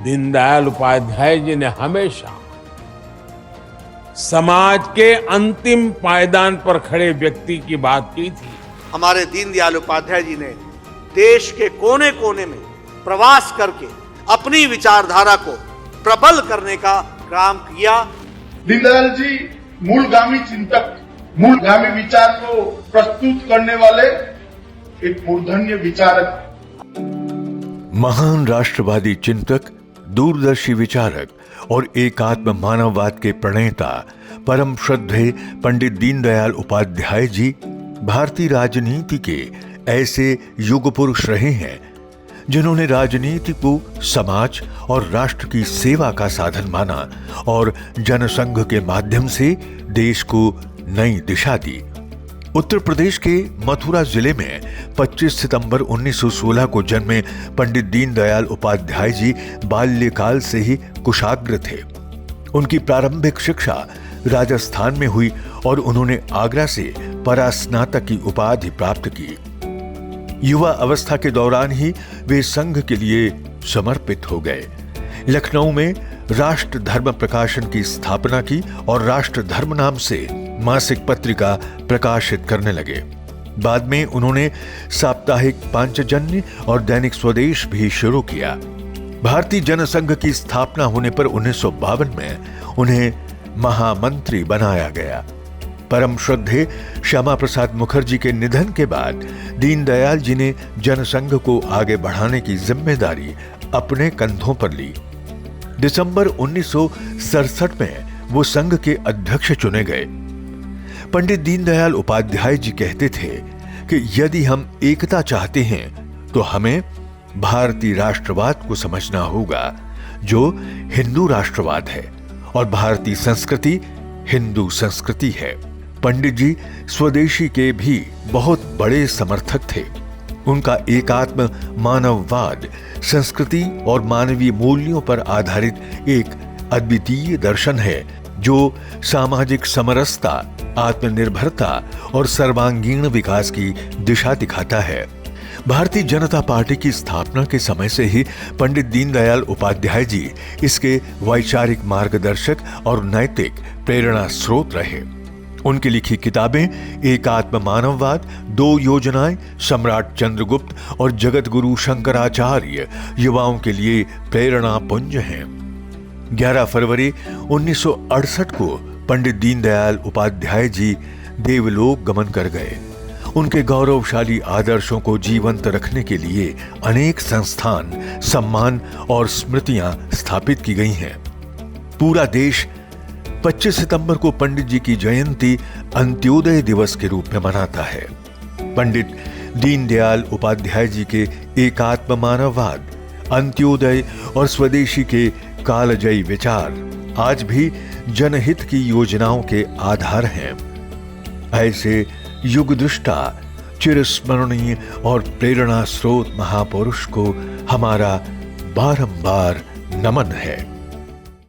दीनदयाल उपाध्याय जी ने हमेशा समाज के अंतिम पायदान पर खड़े व्यक्ति की बात की थी। हमारे दीनदयाल उपाध्याय जी ने देश के कोने कोने में प्रवास करके अपनी विचारधारा को प्रबल करने का काम किया। दीनदयाल जी मूलगामी चिंतक, मूलगामी विचार को प्रस्तुत करने वाले एक मूर्धन्य विचारक, महान राष्ट्रवादी चिंतक, दूरदर्शी विचारक और एकात्म मानववाद के प्रणेता परम श्रद्धेय पंडित दीनदयाल उपाध्याय जी भारतीय राजनीति के ऐसे युग पुरुष रहे हैं जिन्होंने राजनीति को समाज और राष्ट्र की सेवा का साधन माना और जनसंघ के माध्यम से देश को नई दिशा दी। उत्तर प्रदेश के मथुरा जिले में 25 सितंबर 1916 को जन्मे पंडित दीनदयाल उपाध्याय जी बाल्यकाल से ही कुशाग्र थे। उनकी प्रारंभिक शिक्षा राजस्थान में हुई और उन्होंने आगरा से परास्नातक की उपाधि प्राप्त की। युवा अवस्था के दौरान ही वे संघ के लिए समर्पित हो गए। लखनऊ में राष्ट्र धर्म प्रकाशन की स्थापना की और राष्ट्र धर्म नाम से मासिक पत्रिका प्रकाशित करने लगे। बाद में उन्होंने साप्ताहिक पांचजन्य और दैनिक स्वदेश भी शुरू किया। भारतीय जनसंघ की स्थापना होने पर 1952 में उन्हें महामंत्री बनाया गया। परम श्रद्धेय श्यामा प्रसाद मुखर्जी के निधन के बाद दीनदयाल जी ने जनसंघ को आगे बढ़ाने की जिम्मेदारी अपने कंधों पर ली। दिसंबर 1967 में वो संघ के अध्यक्ष चुने गए। पंडित दीनदयाल उपाध्याय जी कहते थे कि यदि हम एकता चाहते हैं तो हमें भारतीय राष्ट्रवाद को समझना होगा जो हिंदू राष्ट्रवाद है और भारतीय संस्कृति हिंदू संस्कृति है। पंडित जी स्वदेशी के भी बहुत बड़े समर्थक थे। उनका एकात्म मानववाद संस्कृति और मानवीय मूल्यों पर आधारित एक अद्वितीय दर्शन है जो सामाजिक समरसता, आत्मनिर्भरता और सर्वांगीण विकास की दिशा दिखाता है। भारतीय जनता पार्टी की स्थापना के समय से ही पंडित दीनदयाल उपाध्याय जी इसके वैचारिक मार्गदर्शक और नैतिक प्रेरणा स्रोत रहे। उनकी लिखी किताबें एकात्म मानववाद, 2 योजनाएं, सम्राट चंद्रगुप्त और जगत गुरु शंकराचार्य युवाओं के लिए प्रेरणा पुंज हैं। 11 फरवरी 1968 को पंडित दीनदयाल उपाध्याय जी देवलोक गमन कर गए। उनके गौरवशाली आदर्शों को जीवंत रखने के लिए अनेक संस्थान, सम्मान और स्मृतियां स्थापित की गई हैं। पूरा देश 25 सितंबर को पंडित जी की जयंती अंत्योदय दिवस के रूप में मनाता है। पंडित दीनदयाल उपाध्याय जी के एकात्म मानववाद, अंत्योदय और स्वदेशी के कालजयी विचार आज भी जनहित की योजनाओं के आधार हैं। ऐसे युगदृष्टा, चिरस्मरणीय और प्रेरणा स्रोत महापुरुष को हमारा बारंबार नमन है।